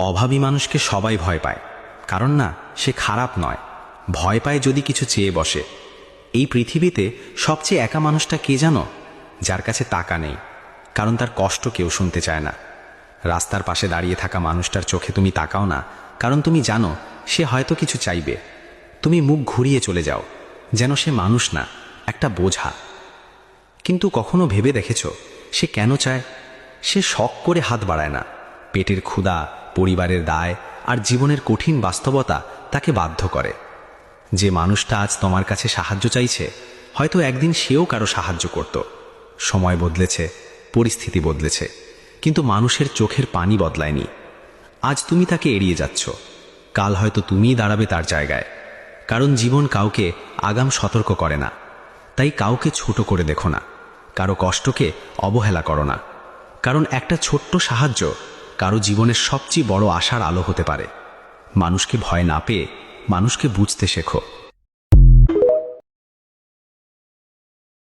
অভাবী মানুষকে সবাই ভয় পায়, কারণ না সে খারাপ নয়, ভয় পায় যদি কিছু চেয়ে বসে। এই পৃথিবীতে সবচেয়ে একা মানুষটা কে জানো? যার কাছে টাকা নেই, কারণ তার কষ্ট কেউ শুনতে চায় না। রাস্তার পাশে দাঁড়িয়ে থাকা মানুষটার চোখে তুমি তাকাও না, কারণ তুমি জানো সে হয়তো কিছু চাইবে। তুমি মুখ ঘুরিয়ে চলে যাও, যেন সে মানুষ না, একটা বোঝা। কিন্তু কখনো ভেবে দেখেছ সে কেন চায়? সে শখ করে হাত বাড়ায় না, পেটের ক্ষুধা, পরিবারের দায় আর জীবনের কঠিন বাস্তবতা তাকে বাধ্য করে। যে মানুষটা আজ তোমার কাছে সাহায্য চাইছে, হয়তো একদিন সেও কারো সাহায্য করত। সময় বদলেছে, পরিস্থিতি বদলেছে, কিন্তু মানুষের চোখের পানি বদলায়নি। আজ তুমি তাকে এড়িয়ে যাচ্ছ, কাল হয়তো তুমিই দাঁড়াবে তার জায়গায়। কারণ জীবন কাউকে আগাম সতর্ক করে না। তাই কাউকে ছোট করে দেখো না, কারো কষ্টকে অবহেলা করো না, কারণ একটা ছোট্ট সাহায্য কারো জীবনের সবচেয়ে বড় আশার আলো হতে পারে। মানুষকে ভয় না পেয়ে মানুষকে বুঝতে শেখো।